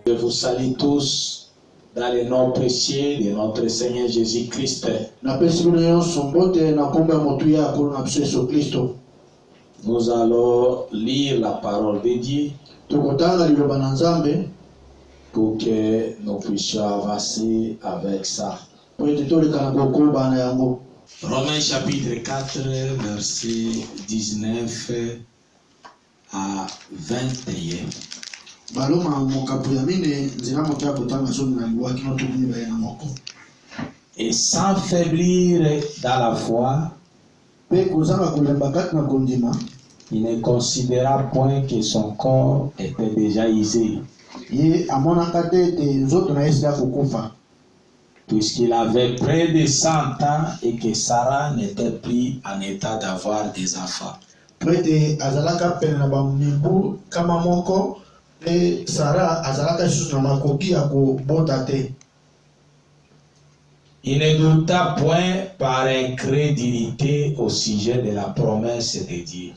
Je vous salue tous dans le nom précieux de notre Seigneur Jésus-Christ. Nous allons lire la parole de Dieu pour que nous puissions avancer avec ça. Romains chapitre 4, verset 19 à 21. Et sans faiblir dans la foi, il ne considéra point que son corps était déjà usé, puisqu'il avait près de 100 ans et que Sarah n'était plus en état d'avoir des enfants. Il ne douta point par incrédulité au sujet de la promesse de Dieu.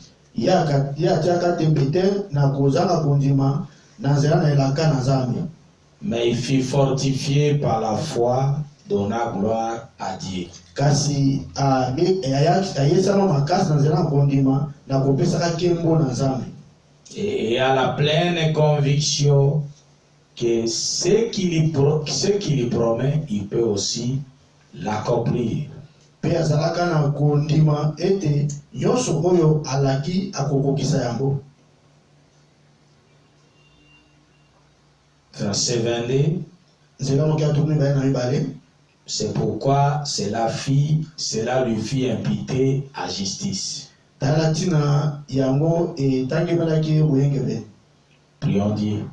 Mais il fut fortifié par la foi, donna gloire à Dieu. Et à la pleine conviction que ce qu'il promet, il peut aussi l'accomplir. Verset 22. C'est pourquoi cela lui fit imputer à justice. Prions Dieu.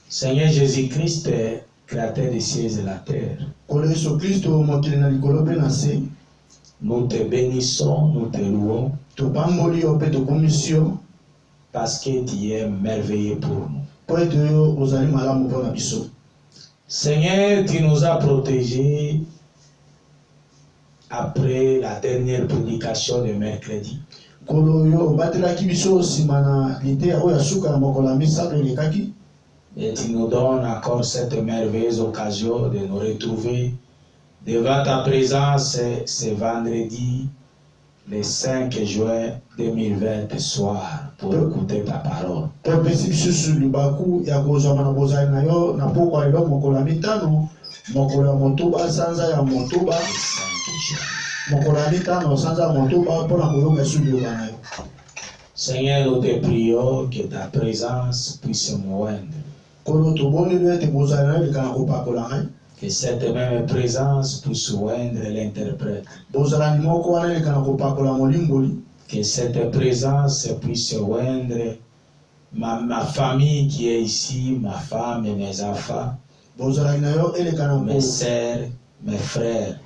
Seigneur Jésus-Christ, créateur des cieux et de la terre, nous te bénissons, nous te louons, parce que tu es merveilleux pour nous. Seigneur, tu nous as protégés après la dernière prédication de mercredi. Et tu nous donnes encore cette merveilleuse occasion de nous retrouver devant ta présence ce vendredi, le 5 juin 2020 soir, pour écouter ta parole. Seigneur, nous te prions que ta présence puisse me moindre. Que cette même présence puisse oindre l'interprète. Que cette présence puisse oindre ma famille qui est ici, ma femme et mes enfants, mes sœurs, mes frères.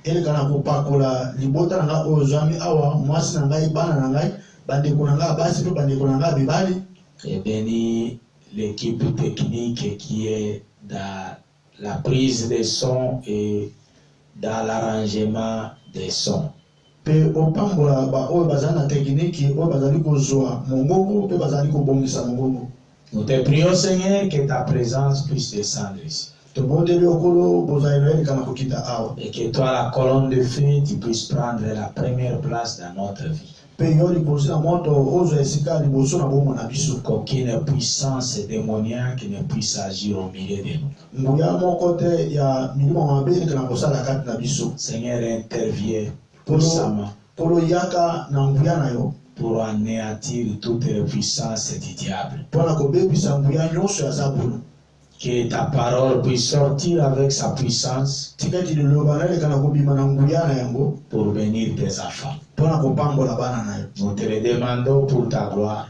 Et bénis l'équipe technique qui est dans la prise des sons et dans l'arrangement des sons. Nous te prions, Seigneur, que ta présence puisse descendre ici. Et que toi, la colonne de feu, tu puisses prendre la première place dans notre vie. Qu'aucune puissance démoniaque ne puisse agir au milieu de nous. Seigneur, interviens puissamment pour anéantir toutes les puissances du diable. Que ta parole puisse sortir avec sa puissance pour bénir tes enfants. Nous te le demandons pour ta gloire.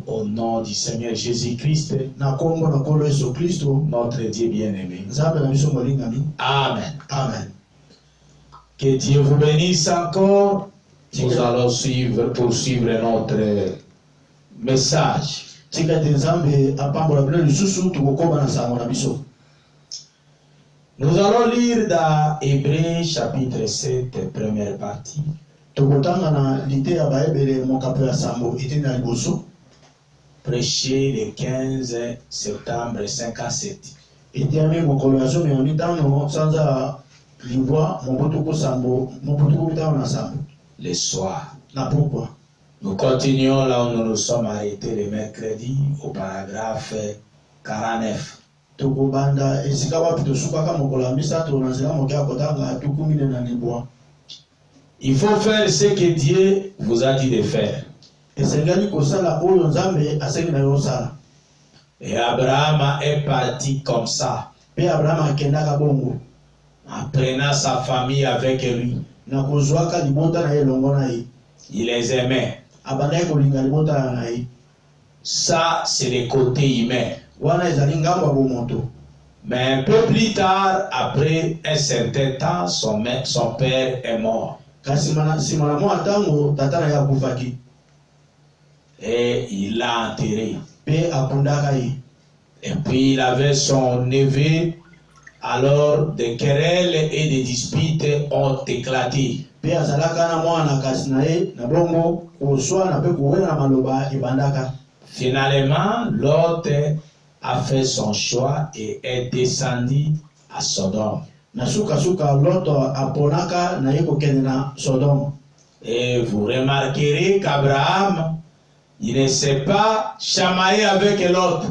Au nom du Seigneur Jésus-Christ, notre Dieu bien-aimé. Amen. Amen. Que Dieu vous bénisse encore. Nous allons poursuivre notre message. Nous allons lire dans Hébreux chapitre 7, première partie. Prêché le 15 septembre 57. Le soir. Nous continuons là où nous nous sommes arrêtés le mercredi au paragraphe 49. Il faut faire ce que Dieu vous a dit de faire. Et Abraham est parti comme ça, en prenant sa famille avec lui. Il les aimait. Ça, c'est le côté humain. Mais un peu plus tard, après un certain temps, son père est mort. Et il l'a enterré. Et puis il avait son neveu. Alors des querelles et des disputes ont éclaté. Finalement, Lot a fait son choix et est descendu à Sodome. Et vous remarquerez qu'Abraham, il ne s'est pas chamaillé avec l'autre.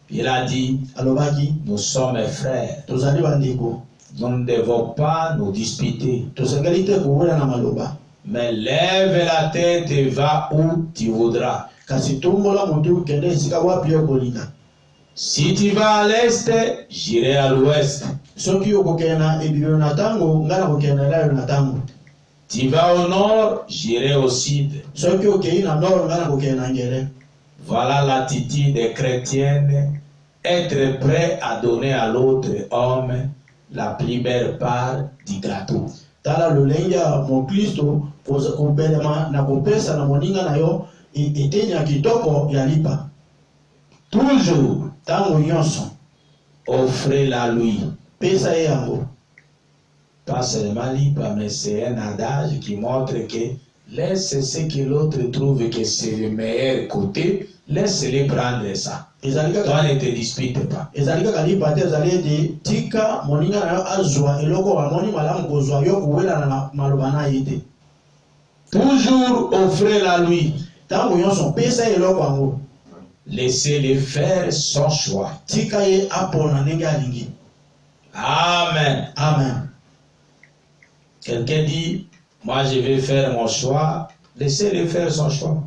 Il a dit, nous sommes frères. Nous ne devons pas nous disputer. Mais lève la tête et va où tu voudras. Si tu vas à l'est, j'irai à l'ouest. Tu vas au nord, j'irai au sud. Voilà l'attitude chrétienne, être prêt à donner à l'autre homme la plus belle part du gâteau. Toujours, offrez-la lui. Pas seulement libre, mais c'est un adage qui montre que laisse ce que l'autre trouve que c'est le meilleur côté, laisse-les prendre ça. Toi, ne te dispute pas. Toujours offrez-la lui. Laissez-les faire son choix. Amen. Amen. Quelqu'un dit, moi je vais faire mon choix. Laissez-les faire son choix.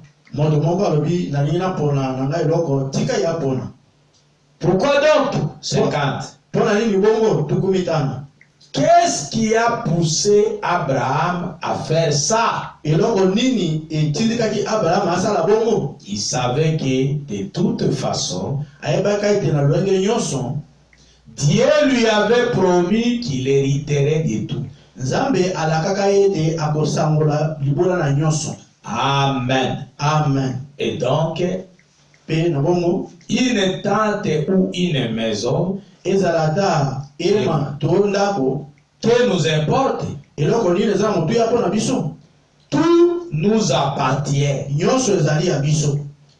Pourquoi donc 50? Qu'est-ce qui a poussé Abraham à faire ça? Il savait que de toute façon, Dieu lui avait promis qu'il hériterait de tout. Amen. Amen. Et donc, une tente ou une maison que nous importe, tout nous appartient.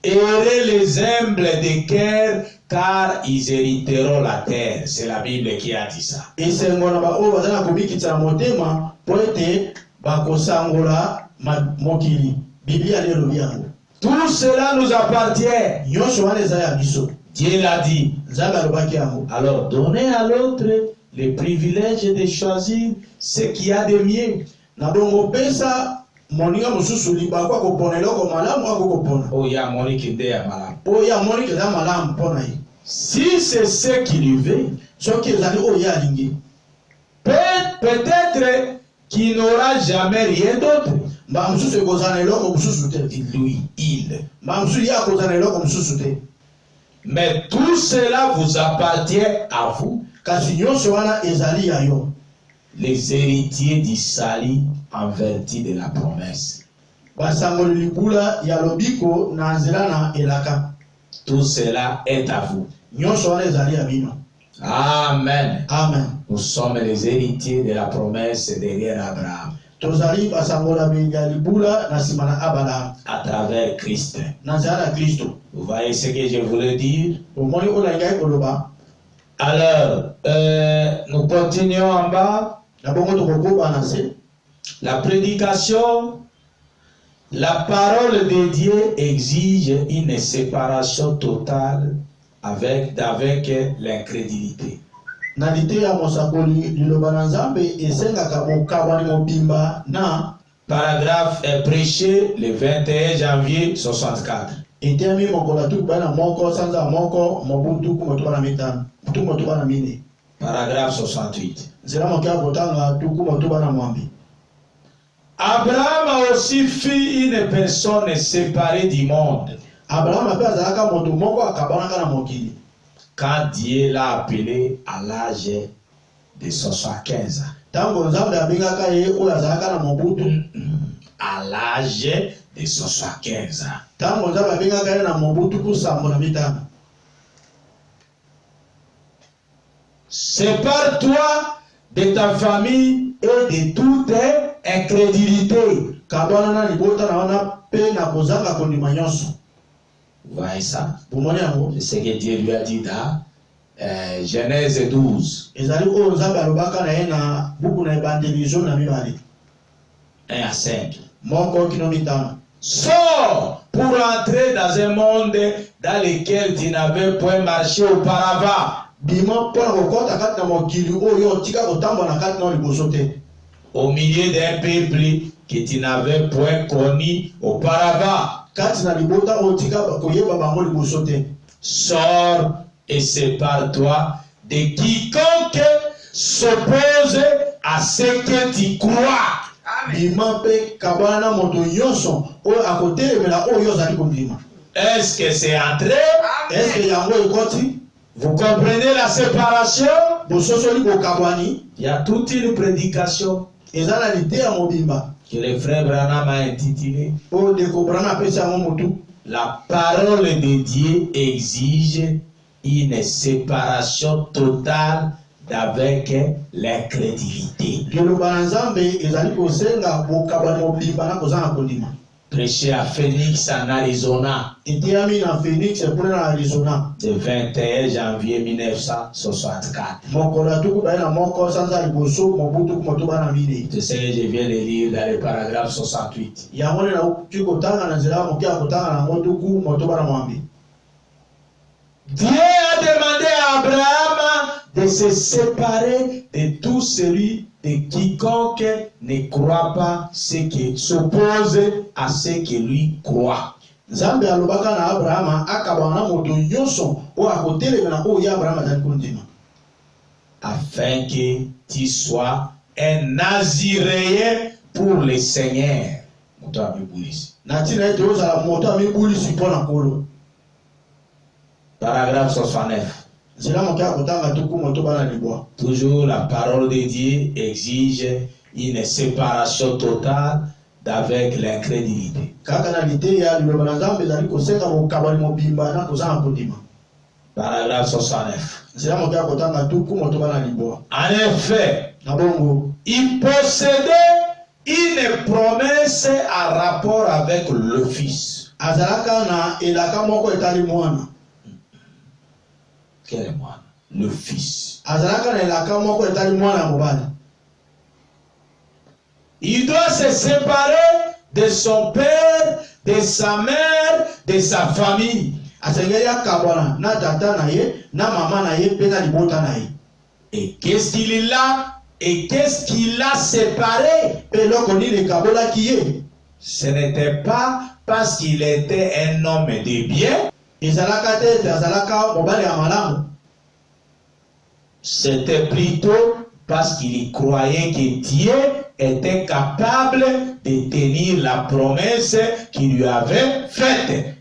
Heureux les humbles de cœur, car ils hériteront la terre. C'est la Bible qui a dit ça. Tout cela nous appartient. Dieu l'a dit. Alors donnez à l'autre le privilège de choisir ce qu'il y a de mieux. moninga mususu liba kwa kopona eloko malamu ako kopona. Oh ya moniki nde ya malamu. Oh ya moniki da malamu pona yi. Si c'est ce qui lui veut, soki ezali oh ya lingi. Peut-être qu'il n'aura jamais rien d'autre. Mba mususu ekozana eloko mususu te. Lui, il. Mba mususu ya kozana eloko mususu te. Mais tout cela vous appartient à vous. Kasi nyonso wana ezali ya yo. Les héritiers du salut en vertu de la promesse. Basangoli libula ya lobiko na nzela na elaka. Tout cela est à vous. Nyonso wana ezali ya bino. Amen. Amen. Nous sommes les héritiers de la promesse derrière Abraham. Tozali basangola ya libula na sima na Abraham. À travers Christ. Na nzela na Kristo. Vous voyez ce que je voulais dire? Omoni olangai koloba. Alors, nous continuons en bas. La prédication, la parole de Dieu exige une séparation totale avec l'incrédulité. Paragraphe est prêché le 21 janvier 64. Paragraphe 68. Abraham a aussi fut une personne séparée du monde. Quand Dieu l'a appelé à l'âge de 75 ans. À l'âge de 75 ans. Sépare-toi de ta famille et de toute incrédulité. Vous voyez ça? C'est ce que Dieu lui a dit dans Genèse 12. 1 à 5. Sors pour entrer dans un monde dans lequel tu n'avais point marché auparavant. Au milieu d'un peuple que tu n'avais point connu auparavant. Sors et sépare-toi de quiconque s'oppose à ce que tu crois. Est-ce que c'est entré? Est-ce que vous comprenez la séparation? Il y a toute une prédication que le frère Branham a intitulée La parole de Dieu exige une séparation totale d'avec l'incrédulité. Prêché à Phoenix en Arizona. Le 21 janvier 1964. C'est ce que je viens de lire dans le paragraphe 68. Dieu a demandé à Abraham de se séparer de tout celui de quiconque ne croit pas ce qui s'oppose à ce que lui croit. Afin que tu sois un naziréen pour le Seigneur. Paragraphe 69. Toujours la parole de Dieu exige une séparation totale d'avec l'incrédulité. Paragraphe 69. En effet, il possédait une promesse en rapport avec le Fils. Quel est moi? Le Fils. Il doit se séparer de son père, de sa mère, de sa famille. Et qu'est-ce qu'il a? Et qu'est-ce qu'il a séparé? Ce n'était pas parce qu'il était un homme de bien. C'était plutôt parce qu'il croyait que Dieu était capable de tenir la promesse qu'il lui avait faite.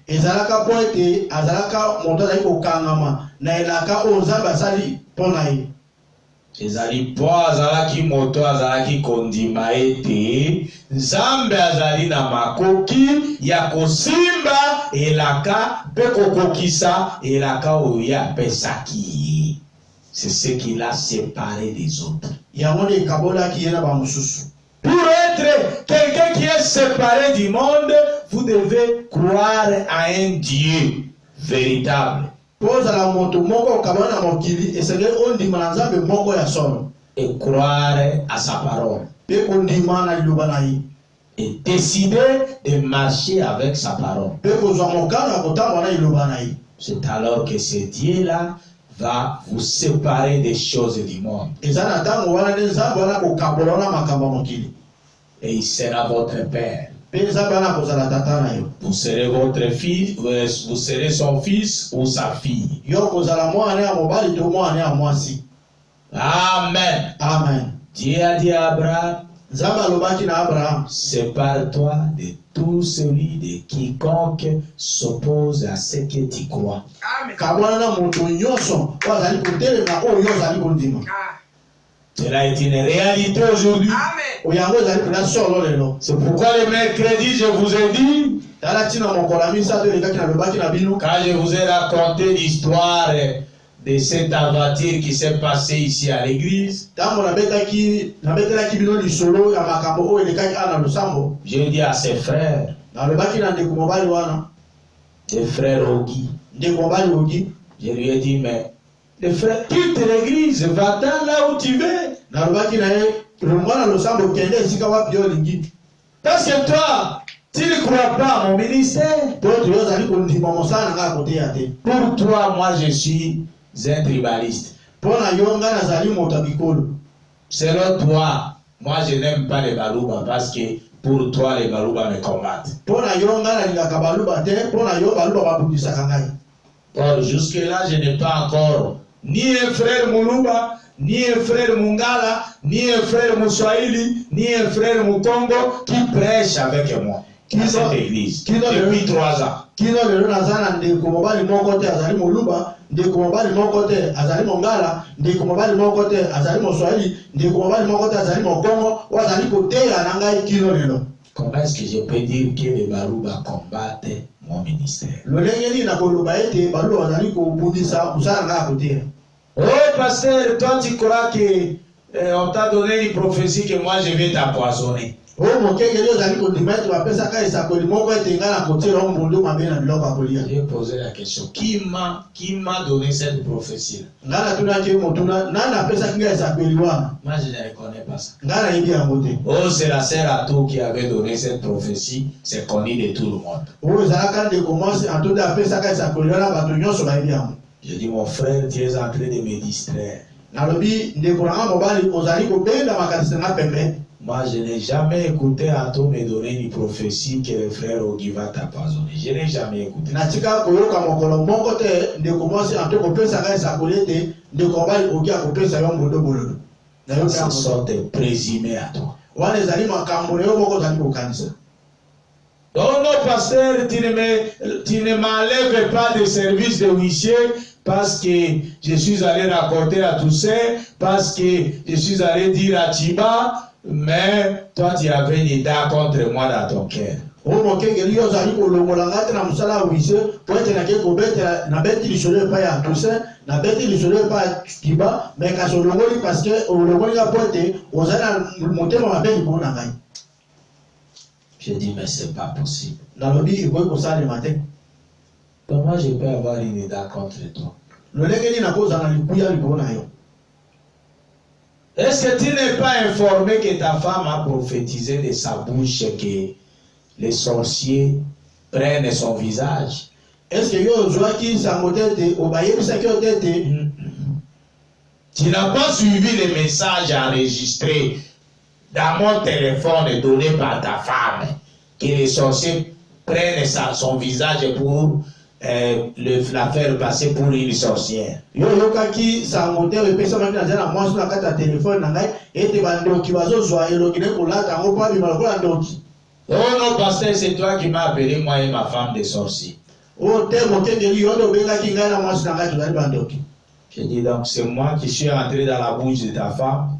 Ezali po azalaki moto azalaki kondima ete Nzambe azali na makoki ya kosimba elaka pe kokokisa elaka oyo apesaki. C'est ce qui l'a séparé des autres. Pour être quelqu'un qui est séparé du monde, vous devez croire à un Dieu véritable. Et croire à sa parole. Et décider de marcher avec sa parole. C'est alors que ce Dieu-là va vous séparer des choses du monde. Et il sera votre Père. Vous serez votre fils, vous serez son fils ou sa fille. Amen. Amen. Dieu a dit à Abraham, sépare-toi de tout celui de quiconque s'oppose à ce que tu crois. Cela est une réalité aujourd'hui. C'est pourquoi le mercredi, je vous ai dit, quand je vous ai raconté l'histoire de cette aventure qui s'est passée ici à l'église, j'ai dit à ses frères, les frères Ogi, je lui ai dit, mais les frères, quitte l'église, va-t'en là où tu veux. Parce que toi, tu ne crois pas à mon ministère. Pour toi, moi je suis un tribaliste. Selon toi, moi je n'aime pas les Balouba parce que pour toi les Balouba me combattent. Or, jusque-là, je n'ai pas encore ni un frère Moulouba, ni un frère Mungala, ni un frère Mouswahili, ni un frère Mukongo qui prêche avec moi dans cette église depuis 3 ans. Comment est-ce que je peux dire que les Balouba combattent mon ministère? Oh pasteur, toi tu crois que on t'a donné une prophétie que moi je vais t'empoisonner. J'ai posé la question, qui m'a donné cette prophétie? Moi je ne connais pas ça. Oh, c'est la sœur Atou qui avait donné cette prophétie, c'est connu de tout le monde. Je dis, mon frère, tu es en train de me distraire. Moi, je n'ai jamais écouté Atou me donner une prophétie que le frère Ogi va t'empoisonner. Je n'ai jamais écouté. Ce sont des présumés à toi. Donc, non, pasteur, tu ne m'enlèves pas de service de huissier parce que je suis allé raconter à Toussaint, parce que je suis allé dire à Tiba, mais toi tu avais une idée contre moi dans ton cœur. Je dis, mais c'est pas possible. Donc moi je peux avoir une idée contre toi. Est-ce que tu n'es pas informé que ta femme a prophétisé de sa bouche que les sorciers prennent son visage? Est-ce que tu n'as pas suivi les messages enregistrés dans mon téléphone donné par ta femme que les sorciers prennent son visage pour la faire passer pour une sorcière. Yo yokaki sangote epesa maki na jana mwasi na kata telefone na ngai ete bandoki bazozwa elokine kolata ngo pa bima lokola ndoki. Oh non, pasteur, c'est toi qui m'as appelé, moi et ma femme, des sorciers. Oh, temo kengeli yondo bengaki ngai na mwasi na ngai tozali bandoki. Je dis donc, c'est moi qui suis entré dans la bouche de ta femme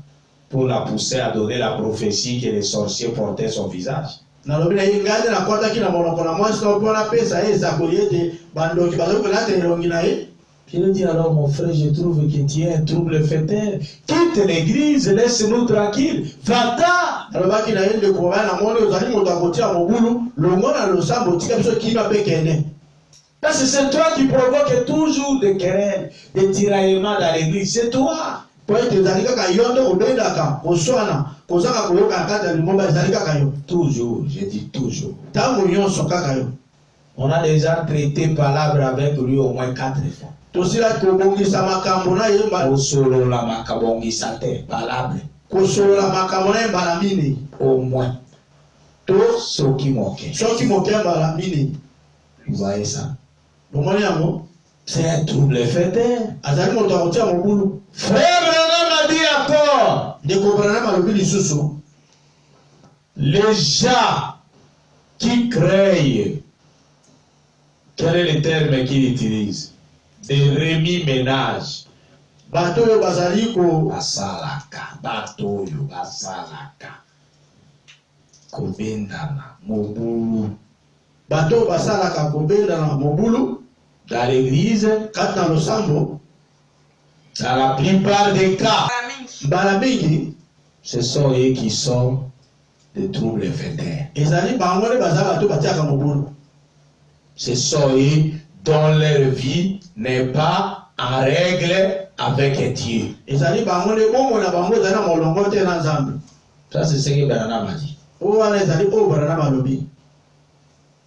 pour la pousser à donner la prophétie que les sorciers portaient son visage. nalobi na ye ngai na kwataki na monoko na mwasi na mpona pesa ye ezakoli ete bandoki bazokolata elongi na ye. Je lui dis alors, mon frère, je trouve que tu es un trouble faiteur. Quitte l'église, laisse-nous tranquille. Va-t'en. Alobaki na ye ndeko mobali na moni ozali moto akotia mobulu longo na losambo tika biso kino mpe kende. Parce que c'est toi qui provoque toujours des querelles, des tiraillements dans l'église. C'est toi. Po ete ezali kaka yo nde obendaka koswana kozaka koyoka na kati ya lingomba ezali kaka yo. Toujours, je dis toujours. Ntango nyonso kaka yo. On a déjà traité palabre avec lui au moins 4 fois. Tosila kobongisa makambo na ye kosolola makabongisa te palabre. Kosolola makambo na ye mbala mine. Au moins. To soki moke. Soki moke mbala mine. Vous voyez ça? Bomoni yango. C'est un trouble faiteur. Azali moto akotia mobulu. Frère Branham a dit encore. Ndeko Branham alobi lisusu. Les gens qui créent, quel est le terme qu'il utilise? Des remis-ménages. Bato yo bazali ko basalaka, bato yo basalaka. Kobendana, mobulu. Bato basalaka kobendana mobulu. Dans l'église, kati na losambo, dans la plupart des cas, mbala mingi, ce sont eux qui sont des troubles faités. ezali bango nde baza bato batiaka mobulu. Ce sont eux dont leur vie n'est pas en règle avec Dieu. Ezali bango nde bongo na bango ezali na molongo te na Nzambe. Ça c'est ce que Branham a dit. O wana ezali o Branham alobi.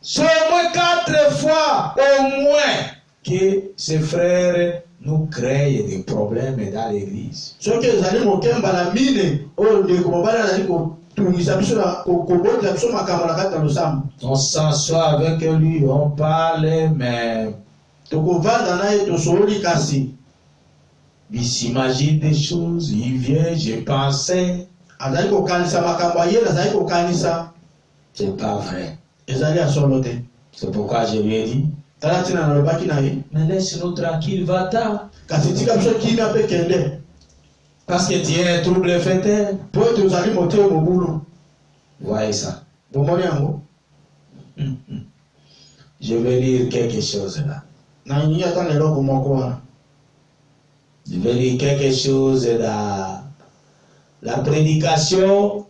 C'est au moins 4 fois, au moins, que ces frères nous créent des problèmes dans l'église. Soki ezali moke mbala mine oyo ndeko mobali azali kotungisa biso na kobotela biso makambo na kati na losambo. On s'assoit avec lui, on parle, mais tokovanda na ye tosoli kasi. Il s'imagine des choses, il vient, j'ai pensé. Azali kokanisa makambo ye, azali kokanisa. C'est pas vrai. Ezali ya solo te. C'est pourquoi je lui ai dit, tala tina nalobaki na ye. mais laisse-nous tranquille, va-t'en. Kasi tika biso kimia mpe kende. Parce que tu es un trouble faiteur. Po ete ozali moteo mobulu. Voyez ça. Bomoni yango. Je vais lire quelque chose là. Na nyinyi ata eloko moko wana. Je vais lire quelque chose dans la prédication.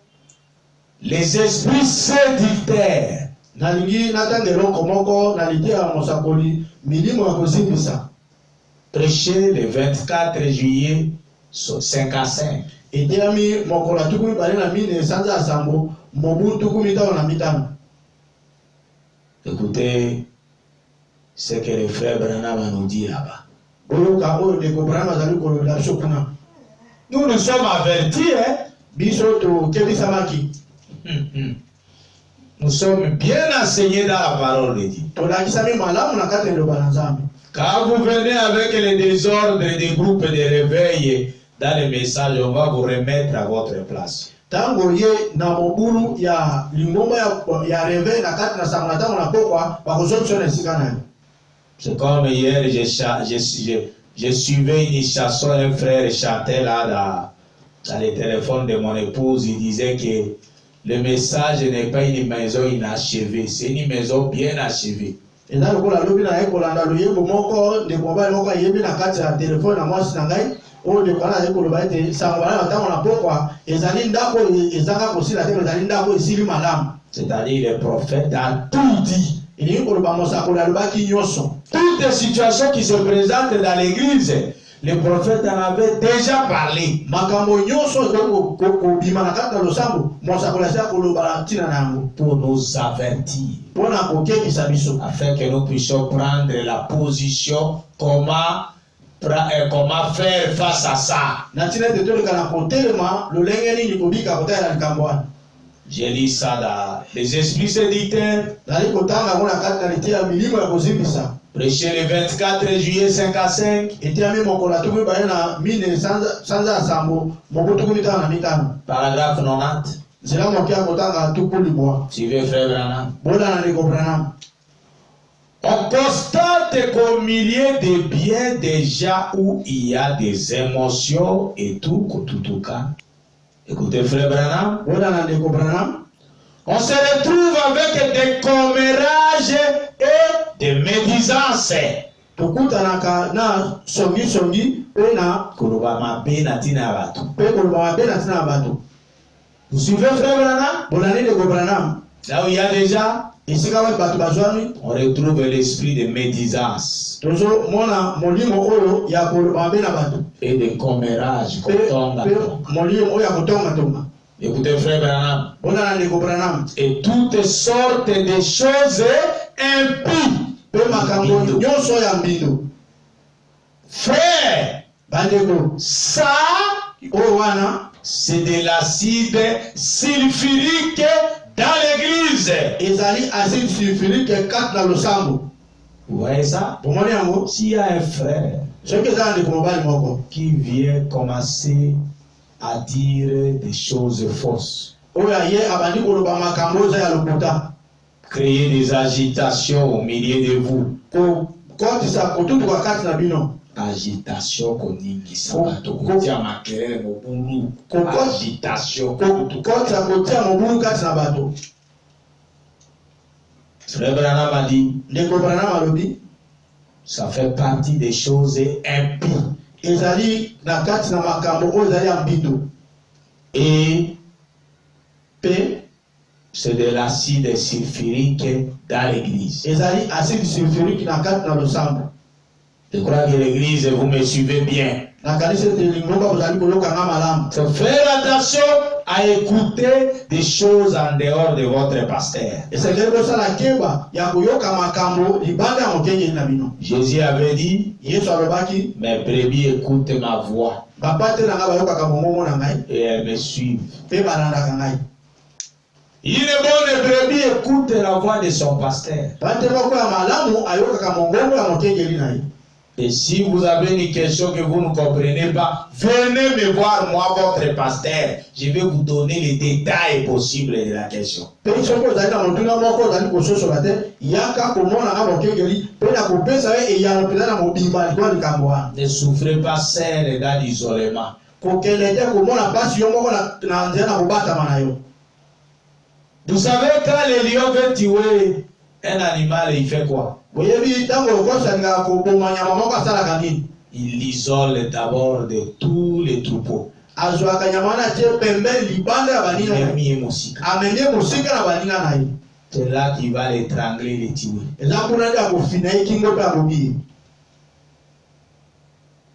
Les esprits séditaires. Nalingi natanga eloko moko na lidia ya mosakoli milimo ya kozimbisa. Prêché le 24 juillet 55. Etelami mokola tukumi bale na mine sanza asambo mobu tukumi tawo na mitano. Écoutez ce que le frère Branham nous dit là-bas. Oyoka oyo ndeko Branham azali koloba biso kuna. Nous nous sommes avertis, hein? Biso tokebisamaki. Nous sommes bien enseignés dans la parole de Dieu. Tolakisami malamu na kati eloba na Nzambe. Quand vous venez avec les désordres des groupes de réveil dans les messages, on va vous remettre à votre place. Tango ye na mobulu ya lingomba ya réveil na kati na samana tango na pokwa bakozonso na esika na yo. C'est comme hier, je suivais une chanson, un frère chantait là dans les téléphones de mon épouse, il disait que le message n'est pas une maison inachevée, c'est une maison bien achevée. Et là, le lobby na ekolanda loyebo moko de mobile moko yebi na kati ya telefone na mwasi na ngai o de kala ekoloba ete sangwana tango na pokwa ezali ndako ezanga kosila te ezali ndako esili malamu. C'est-à-dire les prophètes dans tout dit. Il y a toutes les situations qui se présentent dans l'église, les prophètes en avaient déjà parlé. Pour nous avertir. Afin que nous puissions prendre la position comment faire face à ça. J'ai lu ça dans les esprits séditaires. Prêché le 24 juillet 5 à 5. Paragraphe 90. Suivez Frère Branham. On constate qu'au milieu des biens déjà où il y a des émotions et tout cas. Écoutez Frère Branham. On se retrouve avec des commérages et des médisances. Vous suivez Frère Branham? Là où il y a déjà, on retrouve l'esprit de médisance et de commérage. Écoutez Frère Branham. Et toutes sortes de choses impies. Frère, ça, c'est de l'acide sulfurique dans l'église. Vous voyez ça? S'il y a un frère qui vient commencer à dire des choses fausses, créer des agitations au milieu de vous, agitation koningi sabato kotia makelele mobulu agitation Frère Branham a dit ça fait partie des choses impies et c'est de l'acide sulfurique dans l'église. Je crois que l'église, vous me suivez bien. Faut faire attention à écouter des choses en dehors de votre pasteur. Jésus avait dit, mes brebis écoutent ma voix et elles me suivent. Une bonne brebis écoute la voix de son pasteur. Et si vous avez une question que vous ne comprenez pas, venez me voir, moi, votre pasteur. Je vais vous donner les détails possibles de la question. Ne souffrez pas seul dans l'isolement. Vous savez, quand le lion veut tuer un animal, il fait quoi? Il isole d'abord de tous les troupeaux. C'est là qu'il va l'étrangler, les tuer.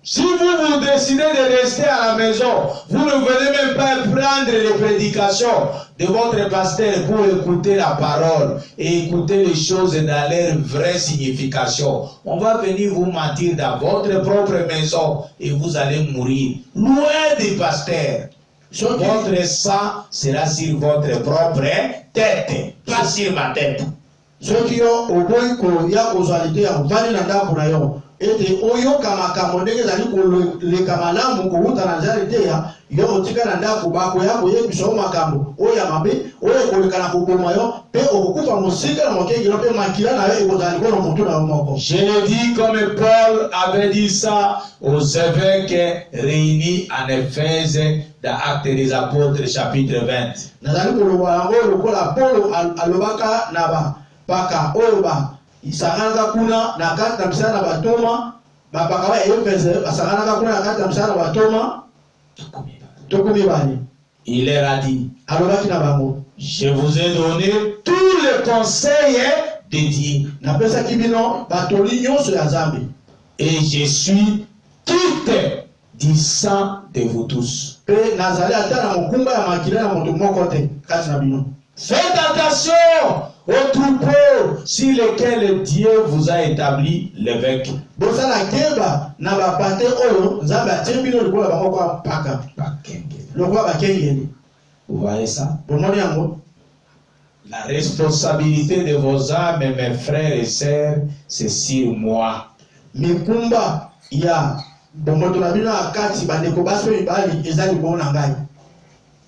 Si vous décidez de rester à la maison, vous ne venez même pas prendre les prédications de votre pasteur pour écouter la parole et écouter les choses dans leur vraie signification. On va venir vous mentir dans votre propre maison et vous allez mourir loin du pasteur. Votre sang sera sur votre propre tête, pas sur ma tête. Ete oyo kama kamondeke zali le kamalamu kuhuta na zali teya yo otika na ndako bako yako ye biso makambo oya mabe oya kolekana kokoma yo pe okukufa musika na mokenge no pe makila na yo ekozali kono mutu na moko. Je le dis comme Paul avait dit ça aux évêques réunis en Éphèse dans Actes des Apôtres chapitre 20. Nazali koloba yango lokola Paul alobaka na ba baka oyo ba isanganga kuna na kati na msana batoma babaka ba Efese basanganga kuna na kati na msana batoma tokumi bani. Il leur a dit, je vous ai donné tous les conseils de Dieu et je suis quitte du sang de vous tous. Faites attention aux troupeaux sur lesquels Dieu vous a établi l'évêque. Vous voyez ça? La responsabilité de vos âmes, mes frères et sœurs, c'est sur moi. Mikumba ya bomboto na bino akati bandeko baso ibali ezali bona ngai.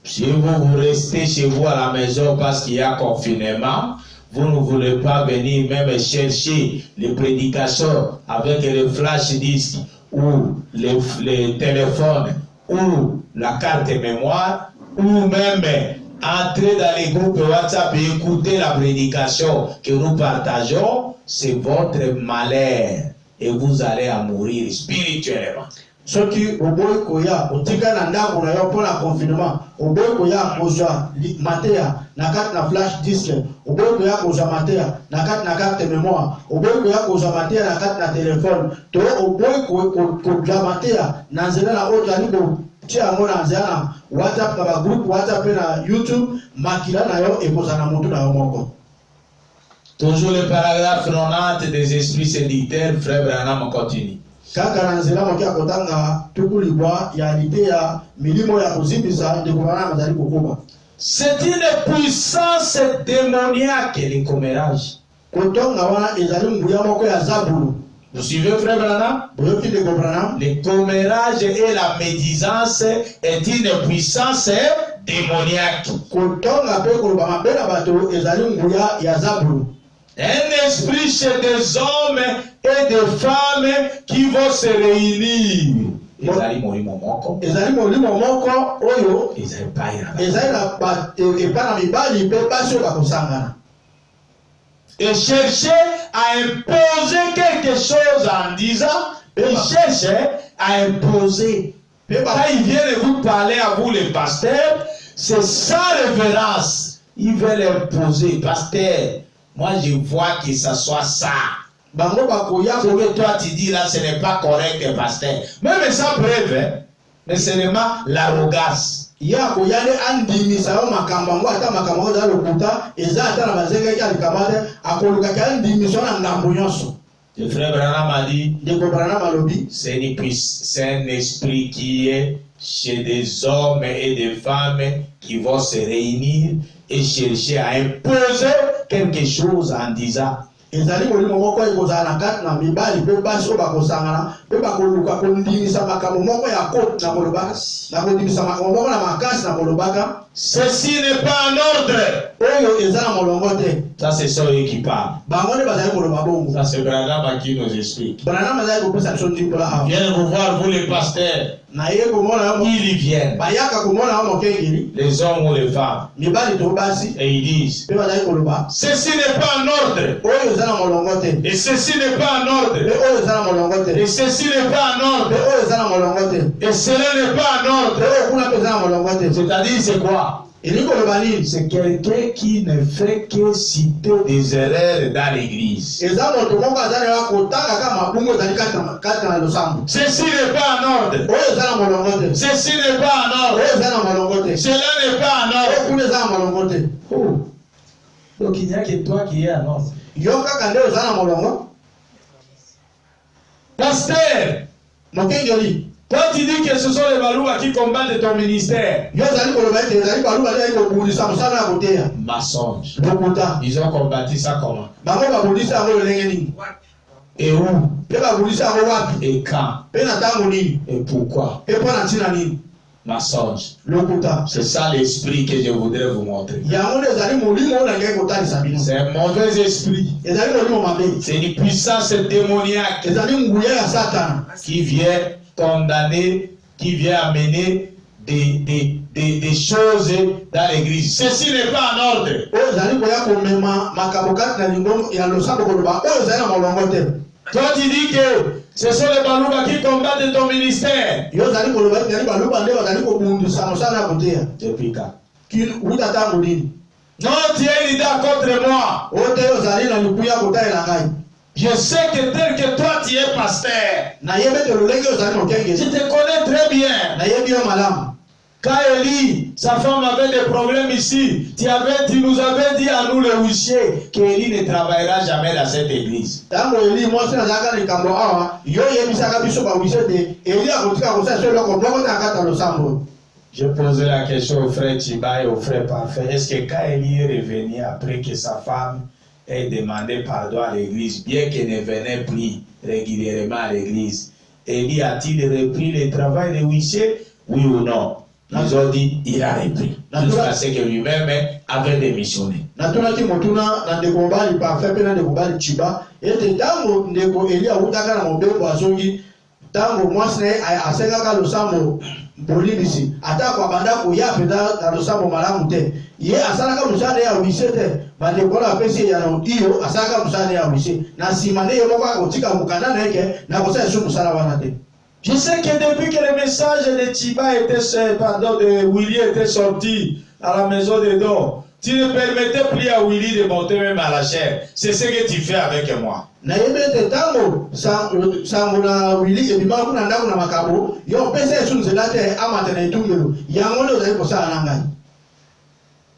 Si vous restez chez vous à la maison parce qu'il y a confinement, vous ne voulez pas venir même chercher les prédications avec le flash disque ou les téléphones ou la carte mémoire ou même entrer dans les groupes WhatsApp et écouter la prédication que nous partageons, c'est votre malheur et vous allez en mourir spirituellement. Soki oboy koya otika na ndako na yo pona confinement oboy koya kozwa matea na kati na flash disk oboy koya kozwa matea na kati na carte mémoire oboy koya kozwa matea na kati na téléphone to oboy kozwa matea na nzela na oyo ali ko tia ngo na nzela na WhatsApp na ba groupe WhatsApp na YouTube makila na yo ekozana mutu na yo moko. Toujours le paragraphe 90 des esprits séditaires, frère Branham continue. Kaka na nzela mokia kotanga tukulibwa ya lite ya milimo ya kuzibisa ndekubana mazali kokoba. C'est une puissance démoniaque, les commérages. Kotonga wana ezali nguya moko ya zabulu. Vous suivez, frère Branham? Les commérages et la médisance est une puissance démoniaque. Un esprit chez des hommes et des femmes qui vont se réunir. Et chercher à imposer quelque chose en disant, ils cherchent à imposer. Quand ils viennent vous parler à vous les pasteurs, c'est sans révérence. Ils veulent imposer. Pasteur, moi je vois que ça soit ça. Ce que toi tu dis là, ce n'est pas correct, pasteur. Même sans preuve, hein, mais seulement l'arrogance. Ya ko yale andimisa yo makamba ngo ata makamba za lokuta eza ata na bazenge ya likamade akoluka ka andimisa na ngambo nyonso. Le frère Branham a dit, c'est un esprit qui est chez des hommes et des femmes qui vont se réunir et chercher à imposer quelque chose en disant. Ezali molimo moko ekozala na kati na mibali pe baso bakosangana pe bakoluka kondimisa makambo moko ya kote na kolobaka na kondimisa makambo moko na makasi na kolobaka. Ceci n'est pas en ordre. Oyo ezala molongo te. Ça c'est ça qui parle. Bangone bazali koloba bongo. Ça c'est Branham qui nous explique. Branham bazali kopesa biso ndimbola awa. Viens vous voir vous les pasteurs. Na ye komona mo ils viennent. Bayaka komona mo kengeli. Les hommes ou les femmes. Mibali to basi. Et ils disent. Pe bazali koloba. Ceci n'est pas en ordre. Oyo ezala molongo te. Et ceci n'est pas en ordre. Pe oyo ezala molongo te. Et ceci n'est pas en ordre. Pe oyo ezala molongo te. Et cela n'est pas en ordre. Pe oyo kuna pe ezala molongo te. C'est-à-dire c'est quoi? C'est quelqu'un qui ne fait que citer des erreurs dans l'église. Ceci n'est pas en ordre. Ceci n'est pas en ordre. Cela n'est pas en ordre. Oh. Donc il n'y a que toi qui es en ordre. Pasteur, toi tu dis que ce sont les Balouba qui combattent ton ministère. Mensonge. Ils ont combattu ça comment? Et où? Et quand? Et pourquoi? Mensonge. C'est ça l'esprit que je voudrais vous montrer. C'est un mauvais esprit. C'est une puissance démoniaque qui vient condamner, qui vient amener des choses dans l'église. Ceci n'est pas en ordre. Toi tu dis que ce sont les Balouba qui combattent ton ministère. Depuis quand? Non, tu es une idée contre moi. Je sais que tel que toi tu es pasteur. Je te connais très bien. Quand Élie, sa femme avait des problèmes ici, tu nous avais dit à nous les huissiers qu'Élie ne travaillera jamais dans cette église. Je posais la question au frère Chiba et au frère Parfait. Est-ce que quand Élie est revenu après que sa femme ait demandé pardon à l'église, bien qu'elle ne venait plus régulièrement à l'église, Élie a-t-il repris le travail de huissier, oui ou non? Ils ont dit il a repris. Jusqu'à ce que lui-même avait démissionné. Natunaki motuna na ndeko mobali Parfait pe na ndeko mobali Chiba ete tango ndeko Élie awutaka na mobembo azongi tango mwasi naye asengaka losambo bolibisi ata kwa banda koya penda na losambo malamu te ye asalaka musane ya wise te bandeko na pesi ya iyo asalaka musane ya wise na nsima ne ye moko akotika mokanda na yeke na kosala esu mosala wana te. Je sais que depuis que le message de Chiba était, pardon, de Willy était sorti à la maison de Don, tu ne permettais plus à Willy de monter même à la chair. C'est ce que tu fais avec moi. Na yebete tango sango na Willy ebima kuna ndako na makabo yo pesa esu nzela te amata na etungelo yango ndio zali kosala na ngai.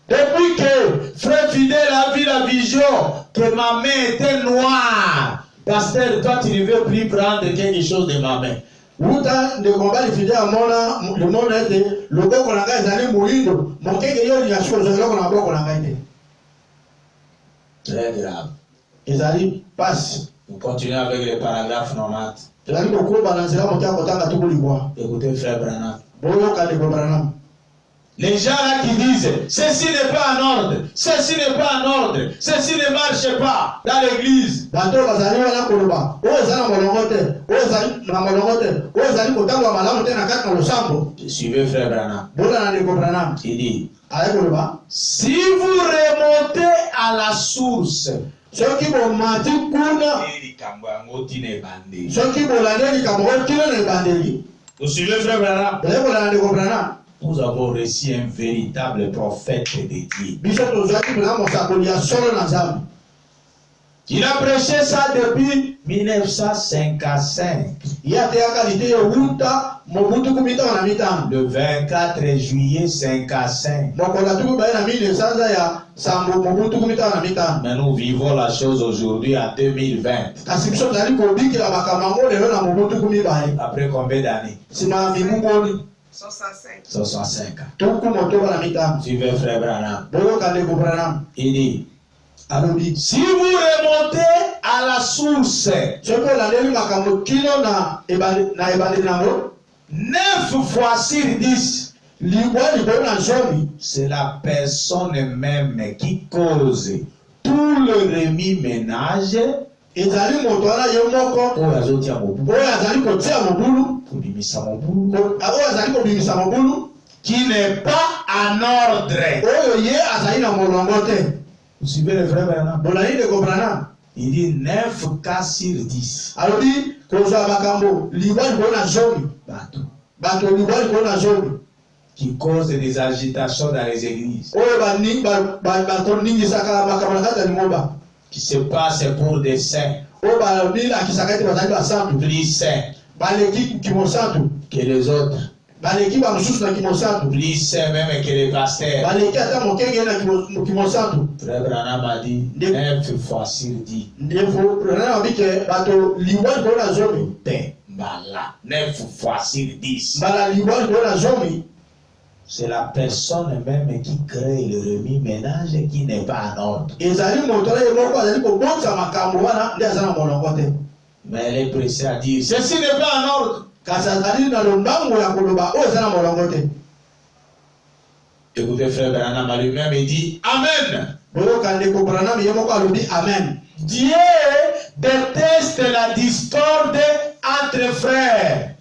Depuis que frère Fidèle a vu la vision que ma main était noire, pasteur, toi tu ne veux plus prendre quelque chose de ma main. Wuta ndeko mobali Fidèle amona le monde ete loboko na ngai ezali moyindo mokeke yo linyasuko ezalaka na maboko na ngai te. Très grave. Ezali passe. Nous continuons avec les paragraphes normaux. Ezali kokoba na nzela moto akotanga tokolikwa. Écoutez frère Branham. Boyoka ndeko Branham. Les gens là qui disent ceci n'est pas en ordre, ceci n'est pas en ordre, ceci ne marche pas dans l'église. Bato bazali wana koloba oyo ezali na molongo te oyo ezali na molongo te oyo ezali kotangwa malamu te na kati na losambo. Suivez frère Branham. Bona na ndeko Branham. Il dit aye koloba si vous remontez à la source, soki bomati kuna soki bolande likambo kino na ebandeli. Vous suivez frère Branham. aye kola na ndeko Branham. Nous avons reçu un véritable prophète de Dieu. Il a prêché ça depuis 1955. Le 24 juillet 55. Mais nous vivons la chose aujourd'hui en 2020. Après combien d'années? 65 ans. Suivez frère Branham. Il dit si vous remontez à la source, 9 fois sur 10, c'est la personne même qui cause tout le remue-ménage. Ezali moto wana ye moko oyo azotia mobulu oyo azali kotia mobulu kobimisa mobulu oyo azali kobimisa mobulu qui n'est pas en ordre oyo ye azali na molongo te. Vous suivez le frère Branham? Bolani de Branham. Il dit 9 cas sur 10. Alobi kozwa makambo libali kona zomi bato libali kona zomi qui cause des agitations dans les églises. Oyo bani bato ningi saka makambo na kata limoba qui se passe pour des saints. Oyo bani akisaka te bazali basantu plus saints baleki kimosantu que les autres. Baleki ba mususu na kimosantu plus saints même que les pasteurs. Baleki ata mokenge na kimosantu. Frère Branham a dit 9 fois sur 10. Ndefo Branham a dit que bato liwali kona zomi te mbala 9 fois sur 10. Bala liwali kona zomi. C'est la personne même qui crée le remue-ménage qui n'est pas en ordre. Mais elle est pressée à dire ceci n'est pas en ordre. Écoutez, frère Branham lui-même il dit Amen. Dieu déteste la discorde entre frères.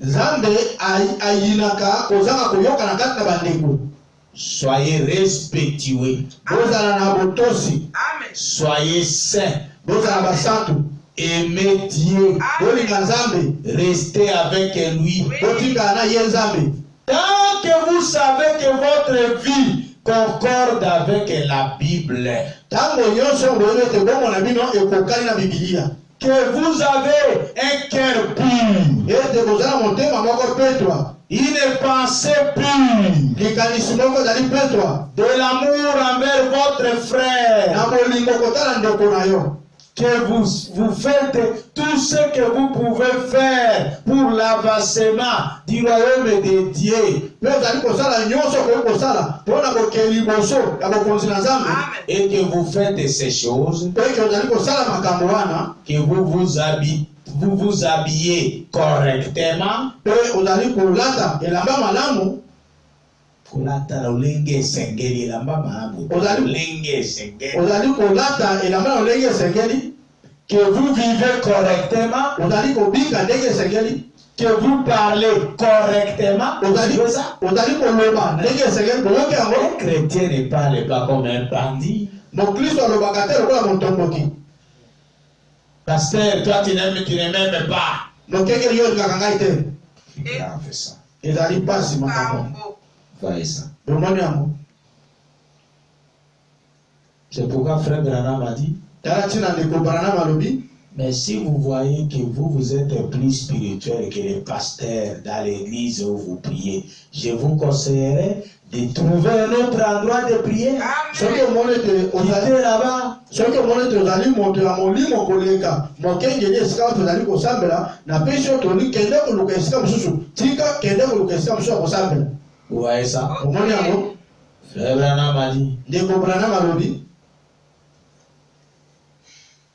Soyez respectueux. Soyez saints. Aimez Dieu. Restez avec lui. Tant que vous savez que votre vie concorde avec la Bible, que vous avez un cœur pur, une pensée pure, de l'amour envers votre frère, que vous faites tout ce que vous pouvez faire pour l'avancement du royaume de Dieu, et que vous faites ces choses, que vous vous habillez correctement, que vous vivez correctement, que vous parlez correctement. Un chrétien ne parle pas comme un bandit. Pasteur, toi tu ne m'aimes pas. Grave ça. Voyez ça. C'est pourquoi Frère Branham a dit, mais si vous voyez que vous êtes plus spirituel que les pasteurs dans l'église où vous priez, je vous conseillerais de trouver un autre endroit de prière. Quittez là-bas. Vous voyez ça? Frère Branham a dit,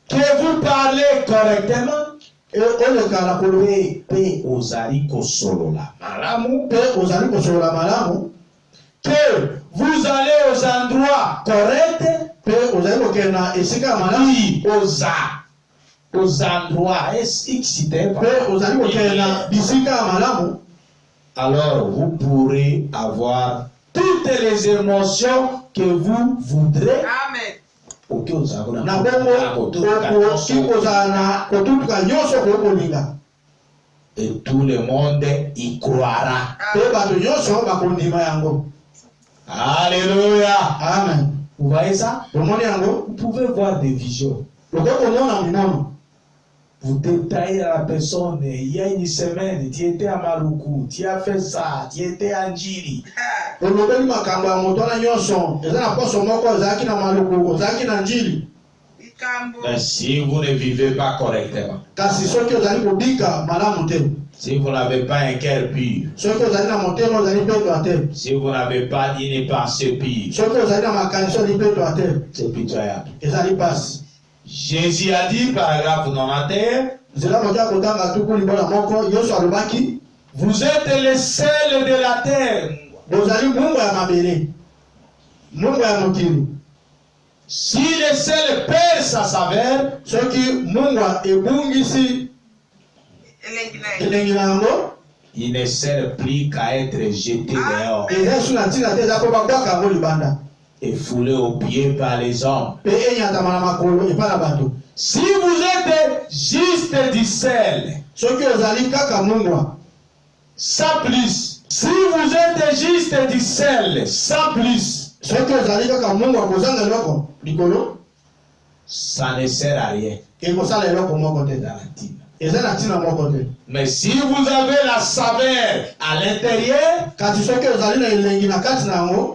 que vous parlez correctement, que vous allez aux endroits corrects, oui, aux endroits excités, alors vous pourrez avoir toutes les émotions que vous voudrez. Amen. Et tout le monde y croira. Alléluia. Amen. Vous voyez ça? Vous pouvez voir des visions. Vous détaillez à la personne, il y a une semaine, tu étais à Maluku, tu as fait ça, tu étais à Njiri. Mais si vous ne vivez pas correctement, si vous n'avez pas un cœur pur, si vous n'avez pas une pensée pure, c'est pitoyable. Jésus a dit, paragraphe 91, vous êtes les sels de la terre. Si le sel perd sa saveur, il ne sert plus qu'à être jeté dehors et foulé aux pieds par les hommes. Si vous êtes juste du sel, sans plus. Si vous êtes juste du sel, sans plus, ça ne sert à rien. Mais si vous avez la saveur à l'intérieur,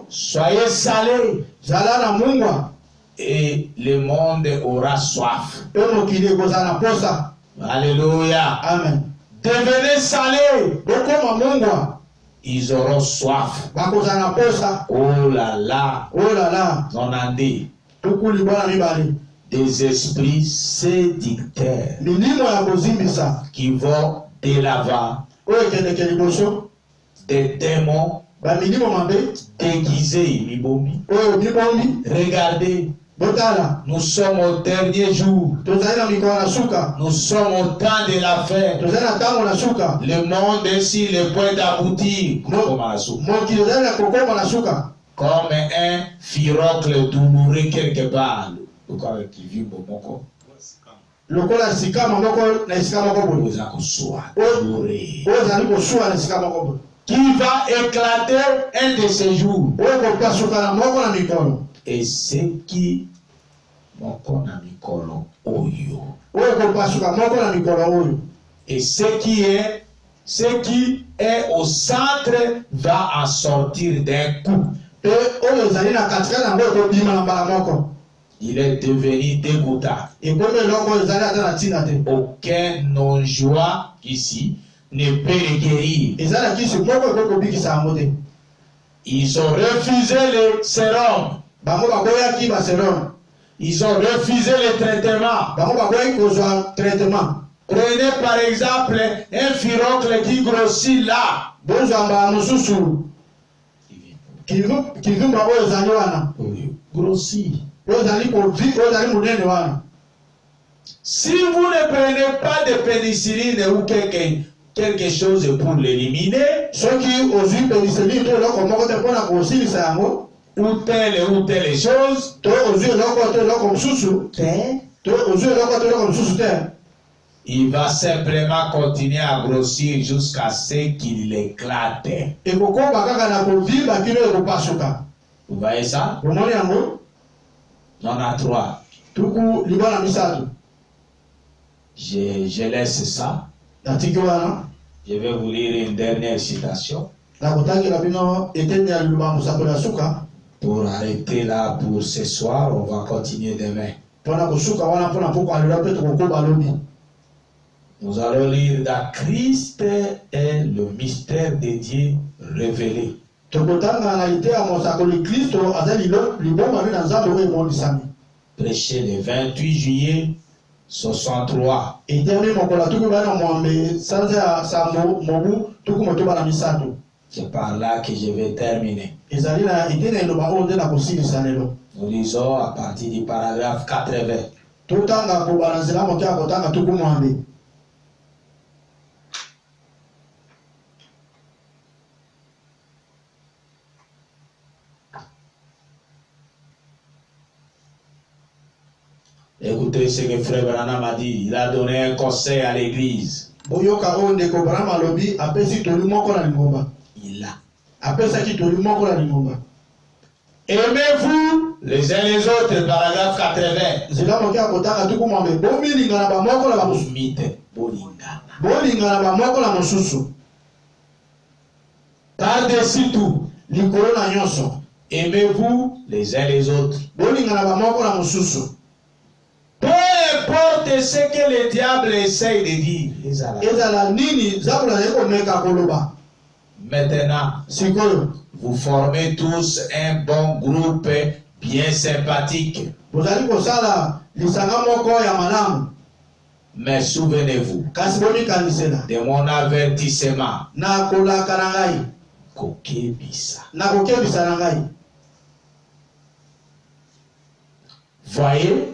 soyez salés et le monde aura soif. Alléluia. Amen. Devenez salés. Ils auront soif. Oh là là. On a dit. Des esprits séducteurs qui vont de l'avant, des démons déguisés. Regardez, nous sommes au dernier jour. Nous sommes au temps de la fin. Le monde est sur le point d'aboutir comme un firocle douloureux quelque part. Qui vit Bomoko. Qui va éclater un de ces jours. Et c'est qui et ce qui est au centre va en sortir d'un coup. Il est devenu dégoûtant. Aucun non-joie ici ne peut le guérir. Ils ont refusé le sérum. Bango bakoyaki ba sérum. Ils ont refusé le traitement. Bango bakoyaki kozwa traitement. Prenez par exemple un furoncle qui grossit là. Bozamba mosusu. Kivumba oyo ezali wana. Grossit. Si vous ne prenez pas de pénicilline ou quelque chose pour l'éliminer, ou telle chose, il va simplement continuer à grossir jusqu'à ce qu'il éclate. Vous voyez ça? On a 3. Je laisse ça. Je vais vous lire une dernière citation. Pour arrêter là pour ce soir, on va continuer demain. Nous allons lire dans Christ et le mystère de Dieu révélé. Prêché le 28 juillet 63. C'est par là que je vais terminer. Nous lisons à partir du paragraphe 80. Écoutez ce que Frère Branham a dit. Il a donné un conseil à l'église. Il a. Aimez-vous les uns les autres, paragraphe 80. Par-dessus tout, aimez-vous les uns les autres. Peu importe ce que le diable essaye de dire. Maintenant, vous formez tous un bon groupe bien sympathique. Mais souvenez-vous de mon avertissement. Voyez,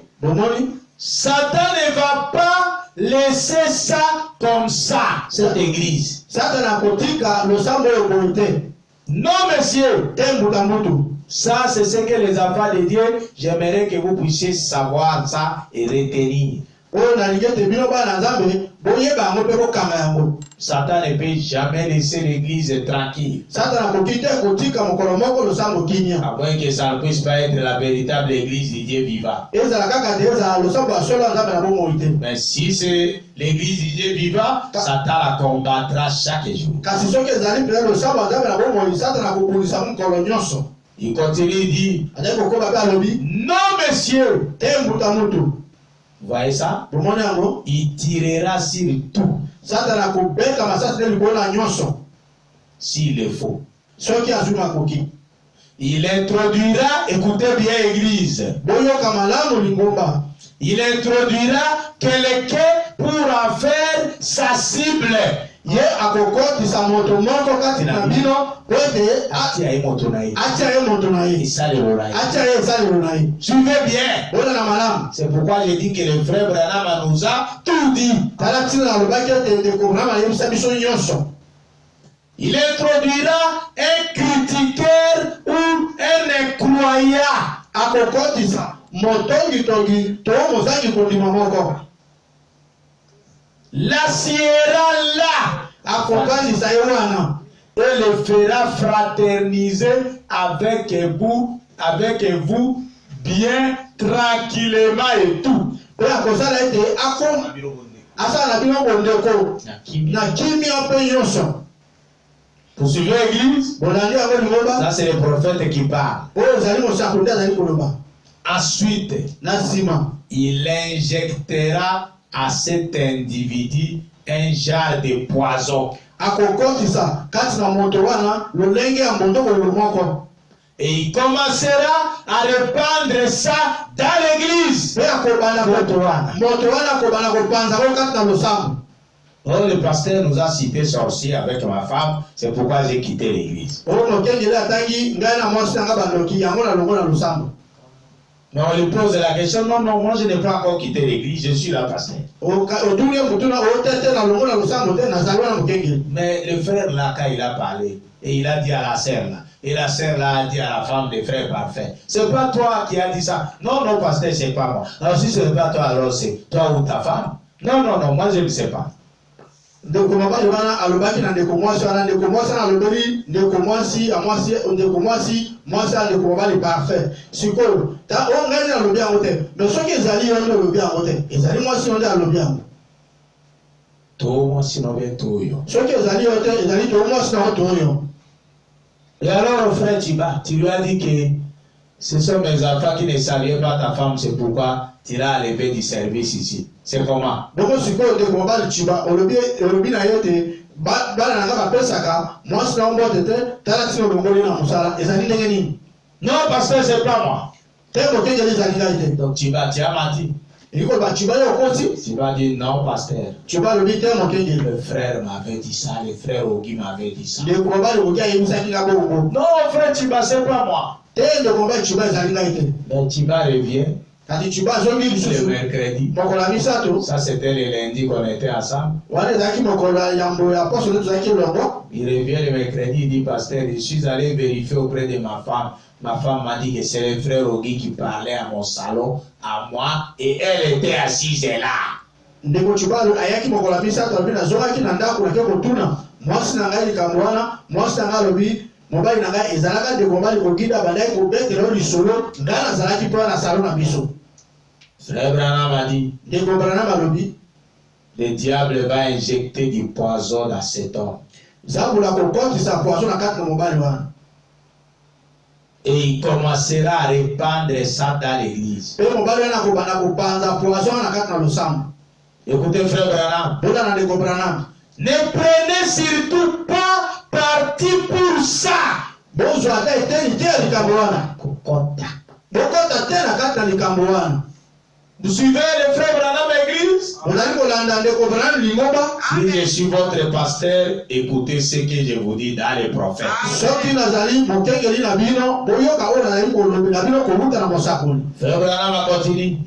Satan ne va pas laisser ça comme ça, cette église. Non, monsieur. Ça, c'est ce que les enfants de Dieu, j'aimerais que vous puissiez savoir ça et retenir. Satan ne peut jamais laisser l'église tranquille. À moins que ça ne puisse pas être la véritable église du Dieu vivant. Mais si c'est l'église du Dieu vivant, Satan la combattra chaque jour. Il continue, il dit, non, monsieur. Vous voyez ça? Il tirera sur tout. S'il le faut. Il introduira, écoutez bien église. Il introduira quelqu'un pour en faire sa cible. Suivez bien. C'est pourquoi j'ai dit que le frère Branham nous a tout dit. Il introduira un critiqueur ou un incroyant. L'assiera là et le fera fraterniser avec vous bien tranquillement et tout. Vous suivez l'église? Ça c'est le prophète qui parle. Ensuite, il injectera à cet individu un genre de poison. akokotisa kati na moto wana lolenge ya mondoko lomoko. Et il commencera à répandre ça dans l'église. Oh, le pasteur nous a cité ça aussi avec ma femme, c'est pourquoi j'ai quitté l'église. Mais on lui pose la question, non, moi je n'ai pas encore quitté l'église, je suis là, pasteur. Mais le frère là, quand il a parlé, et il a dit à la sœur là, et la sœur là a dit à la femme des frères parfaits, c'est pas toi qui as dit ça. Non, non, pasteur, c'est pas moi. Alors si ce n'est pas toi, alors c'est toi ou ta femme. Non, non, non, moi je ne sais pas. Donc on va dire alobaki na ndeko mwasi wana ndeko mwasi na lobeli ndeko mwasi amwasi ndeko mwasi mwasi ndeko mobali parfait sikoyo ta o ngani na lobi yango te mais soki ezali yo nde lobi yango te ezali mwasi nde alobi yango to mwasi no be to yo soki ezali yo te ezali to mwasi na to yo. Et alors frère Chiba, tu lui as dit que ce sont mes enfants qui ne saluaient pas ta femme, c'est pourquoi tu l'as enlevé du service ici. C'est comment? Donc sikoyo ndeko mobali Chiba olobi na yo te bana nanga bapesaka mwasi na mbote te tala tino longoli na musala ezali ndenge nini? Non, parce que c'est pas moi. Temo te jeli ezali ngai te. Donc tu vas menti. Iko ba Chiba yo kosi? Tu vas dire non pasteur. Chiba lobi temo te jeli. Le frère m'avait dit ça, le frère Ogi m'avait dit ça. Ndeko mobali Ogi ayemisaki na bongo. Non frère Chiba, c'est pas moi. Te ndeko mobali Chiba ezali ngai te. Mais Chiba revient. Le mercredi. Ça c'était le lundi qu'on était ensemble. Il revient le mercredi, il dit pasteur, je suis allé vérifier auprès de ma femme. Ma femme m'a dit que c'est le frère Ogi qui parlait à mon salon, à moi, et elle était assise là. Mobali na ngai ezalaka de mobali kogida bandai kobetela lisolo ngana zalaki mpo na salon na biso. Frère Branham a dit, le diable va injecter du poison dans cet homme. Et il commencera à répandre ça dans l'église. Écoutez frère Branham, ne prenez surtout pas parti pour ça. Vous suivez les frères Branham l'église? Si je suis votre pasteur, écoutez ce que je vous dis dans les prophètes. Frère Branham continue.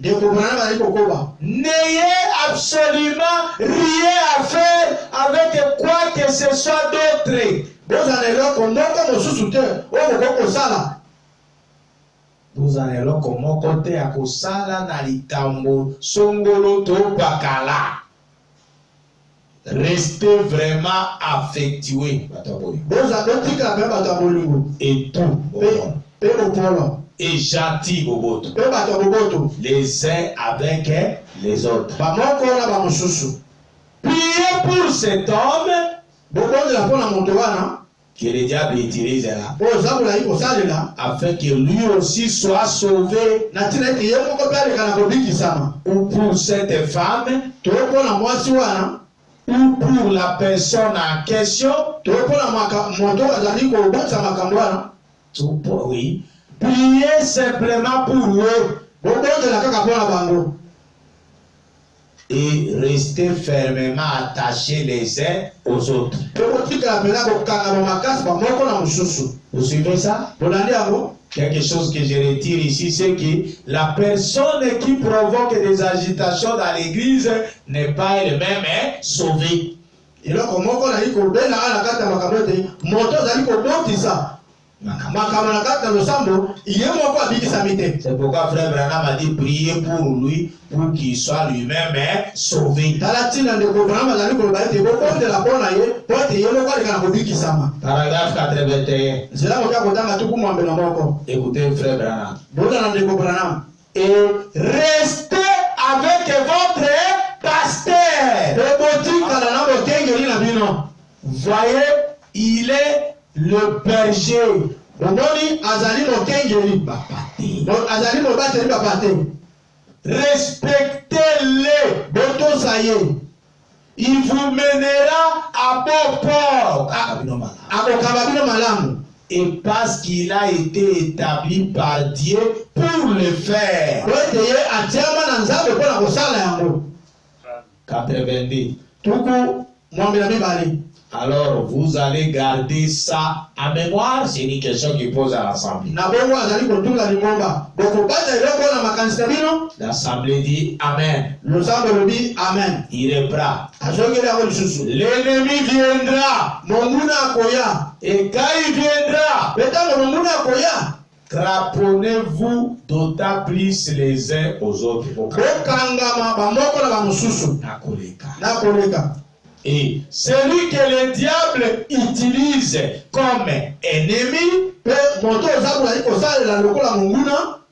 N'ayez absolument rien à faire avec quoi que ce soit d'autre. Vous en allez comme côté à Kosala na likambo songolo to bakala. Restez vraiment affectués. Et tout. Et gentil boboto. Les uns avec les autres. Priez pour cet homme. Que le diable utilise là, afin que lui aussi soit sauvé, ou pour cette femme, ou pour la personne en question, oui, priez simplement pour eux. Et rester fermement attachés les uns aux autres. Vous suivez ça? Quelque chose que je retire ici, c'est que la personne qui provoque des agitations dans l'église n'est pas elle-même sauvée. C'est pourquoi frère Branham a dit prier pour lui, pour qu'il soit lui-même sauvé. Paragraphe 81. Écoutez frère Branham. Et restez avec votre pasteur. Voyez, il est le berger. Respectez-les. il vous mènera à bon port. Et parce qu'il a été établi par Dieu pour le faire. 82. Alors vous allez garder ça en mémoire. C'est une question qui pose à l'Assemblée. L'Assemblée dit Amen. Il reprend. L'ennemi viendra. Et quand il viendra, cramponnez-vous d'autant plus les uns aux autres. Et celui que le diable utilise comme ennemi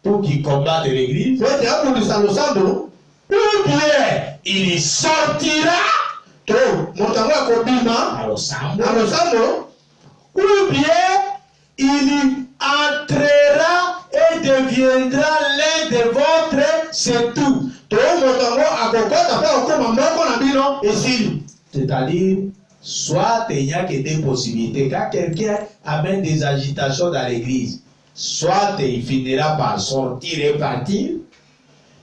pour qu'il combatte l'église, ou bien il sortira à l'ensemble, ou bien il entrera et deviendra l'un de votre, c'est tout. C'est-à-dire, soit il n'y a que des possibilités. Quand quelqu'un amène des agitations dans l'église, soit il finira par sortir et partir,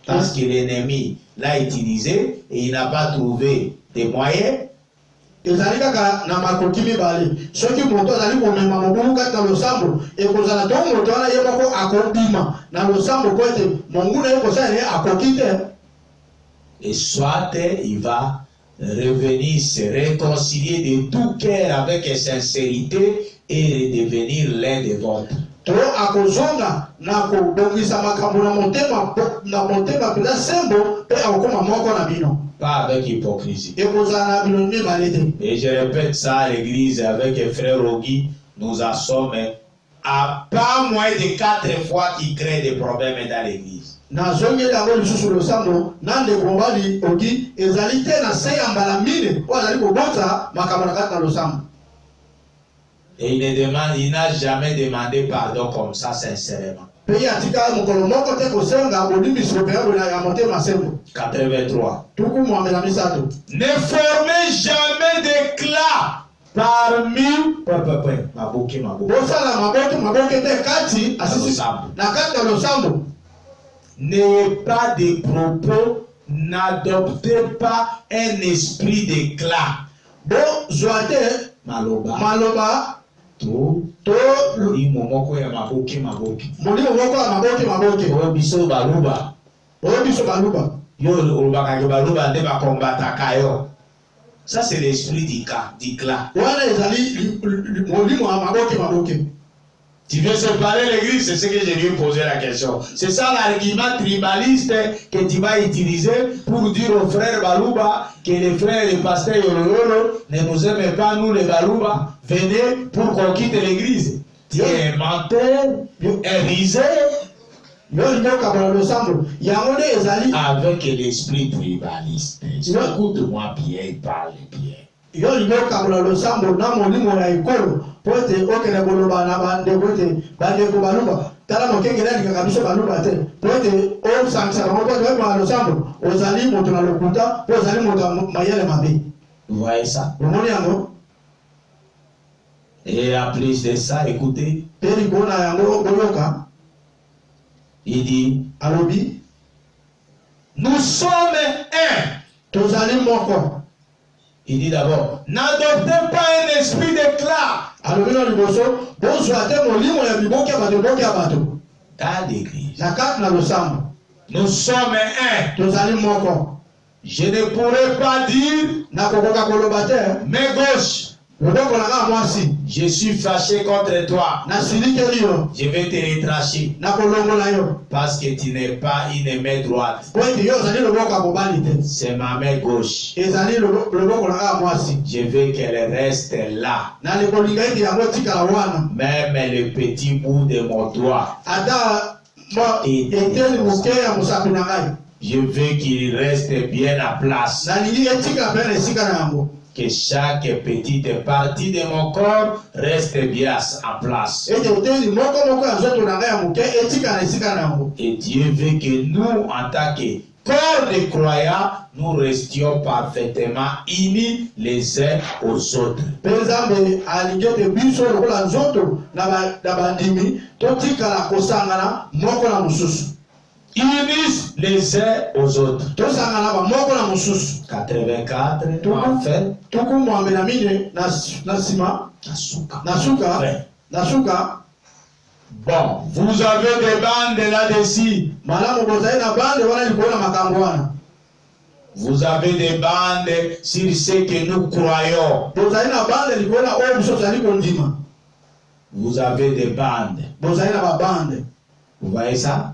parce que l'ennemi l'a utilisé et il n'a pas trouvé des moyens. Et soit il va revenir se réconcilier de tout cœur avec sincérité et devenir l'un des vôtres. Pas avec hypocrisie. Et je répète ça à l'église avec frère Rogi, nous en sommes à pas moins de 4 fois qui créent des problèmes dans l'église. Et il n'a jamais demandé pardon comme ça sincèrement. 83. Ne formez jamais d'éclat parmi n'ayez pas de propos, n'adoptez pas un esprit d'éclat. Maloba. Ça c'est l'esprit d'éclat. Tu veux séparer l'église, c'est ce que je lui ai posé la question. C'est ça l'argument tribaliste que tu vas utiliser pour dire aux frères Balouba que les frères et les pasteurs Yororo ne nous aiment pas, nous les Balouba. Venez pour qu'on quitte l'église. Tu es un menteur, un risé. Avec l'esprit tribaliste. Écoute-moi bien, il parle bien. Vous voyez ça? Et en plus de ça, écoutez, il dit, nous sommes un. Il dit d'abord, n'adoptez pas un esprit d'éclat dans l'église. Nous sommes un. Je ne pourrais pas dire mais gauche. Je suis fâché contre toi. Je vais te retracher. Parce que tu n'es pas une main droite. C'est ma main gauche. Je veux qu'elle reste là. Même le petit bout de mon doigt. Je veux qu'il reste bien à place. Que chaque petite partie de mon corps reste bien en place. Et Dieu veut que nous, en tant que corps de croyants, nous restions parfaitement unis les uns aux autres. Unis les uns aux autres. 84, en fait. Bon, vous avez des bandes là-dessus. Vous avez des bandes sur ce que nous croyons. Vous avez des bandes. Vous voyez ça?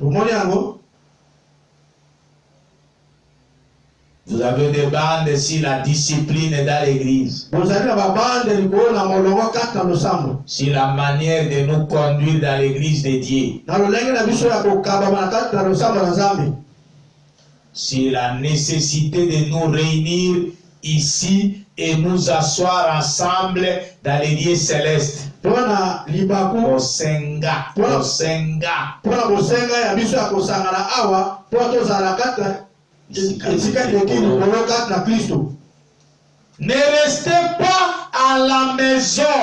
Vous avez des bandes sur la discipline dans l'église. Sur la manière de nous conduire dans l'église de Dieu. Sur la nécessité de nous réunir ici et nous asseoir ensemble dans les lieux célestes. Bosenga. Ne restez pas à la maison.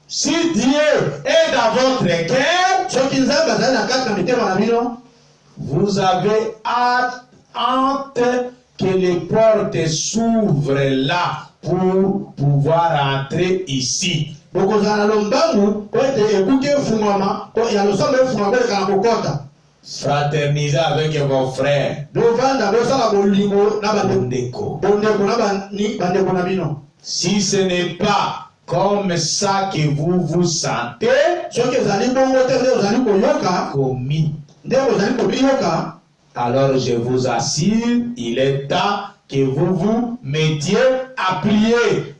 Si Dieu est dans votre cœur, vous avez hâte que les portes s'ouvrent là pour pouvoir entrer ici. Fraterniser avec vos frères. Si ce n'est pas comme ça que vous vous sentez, commis, alors je vous assure, il est temps que vous vous mettiez à prier.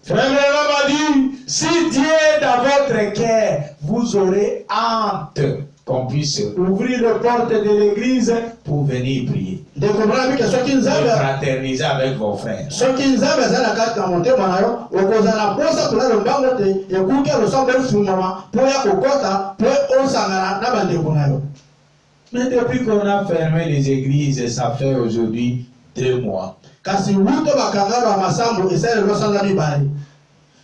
Frère Branham a dit, si Dieu est dans votre cœur, vous aurez hâte qu'on puisse ouvrir les portes de l'église pour venir prier. Et fraterniser avec vos frères. Mais depuis qu'on a fermé les églises, ça fait aujourd'hui 2 mois.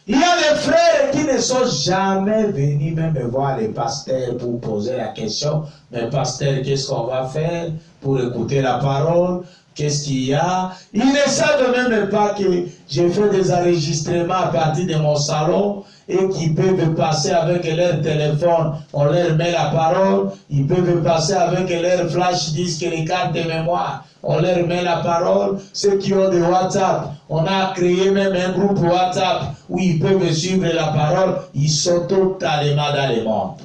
Il y a des frères qui ne sont jamais venus même voir les pasteurs pour poser la question. Mais pasteur, qu'est-ce qu'on va faire pour écouter la parole? Qu'est-ce qu'il y a? Ils ne savent même pas que j'ai fait des enregistrements à partir de mon salon et qu'ils peuvent passer avec leur téléphone. On leur met la parole. Ils peuvent passer avec leur flash disque, les cartes de mémoire. On leur met la parole. Ceux qui ont des WhatsApp, on a créé même un groupe WhatsApp où ils peuvent suivre la parole. Ils sont totalement dans le monde.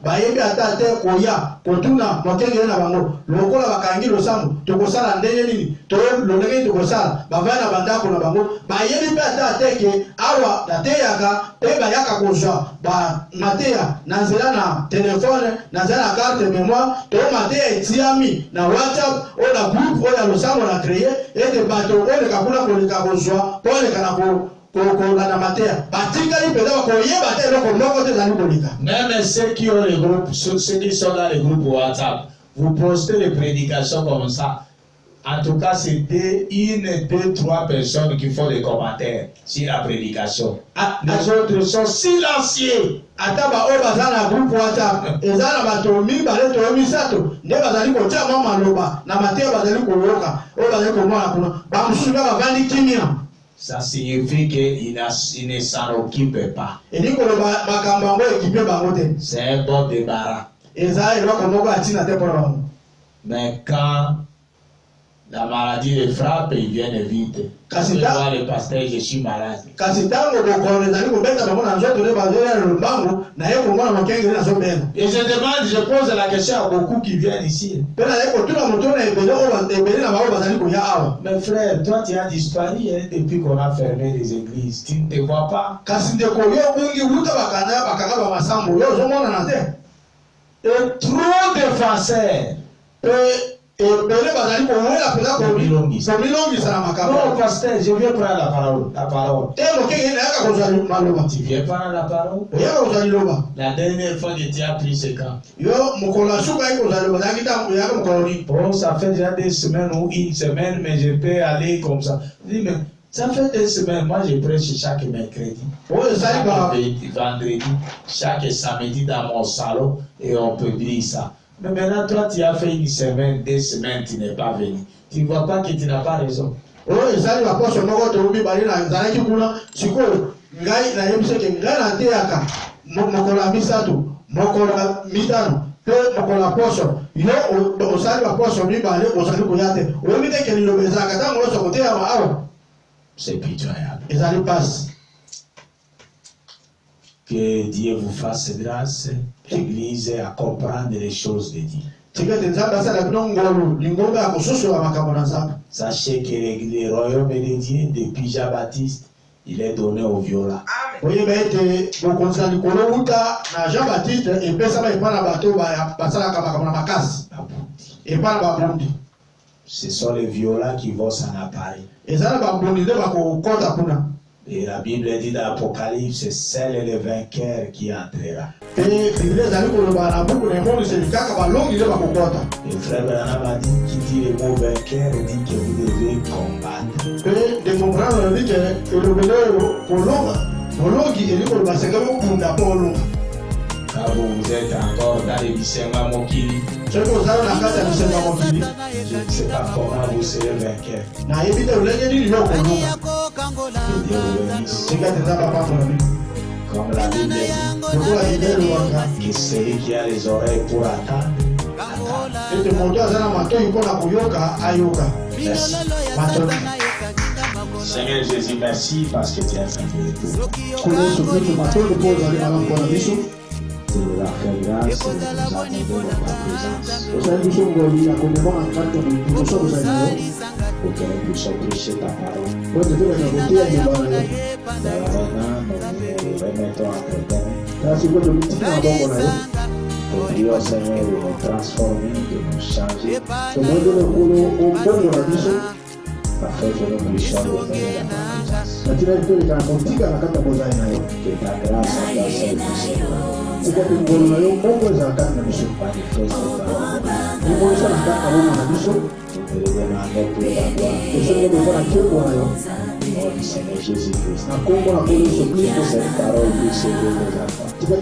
bayebi ata te koya kotuna mokengele na bango lokola bakangi losambo tokosala ndenge nini to lolenge tokosala bavaya na bandako na bango bayebi pe ata te ke awa nateyaka pe bayaka kozwa ba mateya na nzela na telefone na nzela na carte mémoire to mateya etiami na WhatsApp o na groupe o ya losambo na créer ete bato oleka kuna koleka kozwa po oleka na ko même ceux qui ont les groupes, ceux qui sont dans les groupes WhatsApp, vous postez les prédications comme ça. En tout cas, c'était 1, 2, 3 personnes qui font des commentaires sur la prédication. Les autres sont silencieux. Ataba o bazana groupe WhatsApp ezana batomi bale to misato ne bazali ko chama maloba na mateo bazali ko yoka o bazali ko mwana kuna ba musuka bavandi kimia. Ça signifie qu'il ne s'en occupe pas. C'est un bon débarras. Mais quand la maladie les frappe, ils viennent vite. Quand je vois le pasteur, je suis malade. Et je demande, je pose la question à beaucoup qui viennent ici. Mais frère, toi tu as disparu depuis qu'on a fermé les églises. Tu ne te vois pas. Et trop de farceurs Et belé bazali ko wela pela ko milongi. Ça milongi ça na makaba. Non, pasteur, je viens prendre la parole. La parole. Telo ke na ka kozali maloba. Tu viens prendre la parole? Ya kozali loba. La dernière fois que tu as pris ce camp. Yo mokola suka iko kozali loba. Nakita ya mokoloni. Oh, ça fait déjà des semaines ou une semaine, mais je peux aller comme ça. Je dis, mais ça fait des semaines, moi je prêche chaque mercredi. Oh, ça y va. Vendredi, chaque samedi dans mon salon et on publie ça. Mais maintenant, toi, tu as fait une semaine, 2 semaines, tu n'es pas venu. Tu ne vois pas que tu n'as pas raison. Oh, ça y va pas seulement quand on bali na zalaki kuna siko ngai na yebise ke ngai na teaka mokola misato mokola mitano pe mokola poso yo osali ba poso mi bale osali ko yate o mite ke lo bezaka tango lo sokote ya awa. C'est pitoyable. Et ça passe. Que Dieu vous fasse grâce, l'Église, à comprendre les choses de Dieu. Sachez que le royaume de Dieu, depuis Jean-Baptiste, il est donné aux violents. Ce sont les violents qui vont s'en apparer. Et la Bible dit dans l'Apocalypse, c'est seul le vainqueur qui entrera. Et frère Branham a dit, qui dit le mot vainqueur, dit que vous devez combattre. Quand vous êtes encore dans les Bisenga Mokili, je ne sais pas comment vous serez vainqueur. Comme la Bible dit, que celui qui a les oreilles pour attendre, merci. Seigneur Jésus, merci parce que tu as fait tout. De la faire grâce, nous avons dans ta présence. Pour que nous puissions prêcher ta parole. Maintenant, nous remettons entre tes mains. Pour Dieu, Seigneur, de nous transformer, de nous changer. Afin que nous puissions le faire dans ta présence. Que ta grâce en ta seule nous te demandons pour ta gloire. Au nom du Seigneur Jésus-Christ. Que cette parole puisse aider nos enfants. Et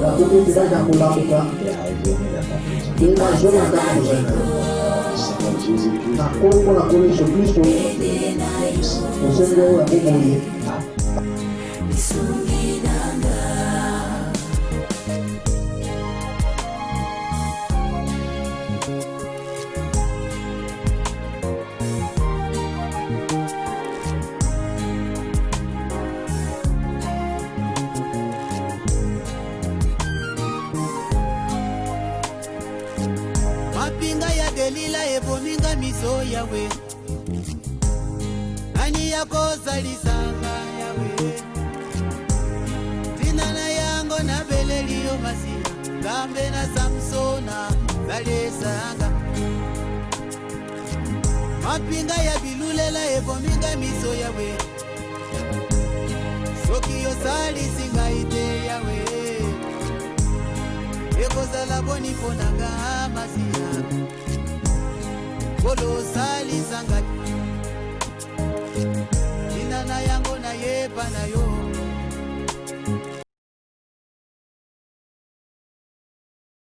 à revenir dans ta présence. Seigneur Jésus-Christ. Mapinga ya Delila evominga miso yawe. Ani yako zalisanga yawe. Tinana yango na belelio masia. Gambe na Samsona zalisanga. Mapinga ya bilulela evominga miso yawe. Soki yo salisinga ite yawe. Ekozala boni ponanga masia. Bolo sali sanga. Inana yango na yeba na yo.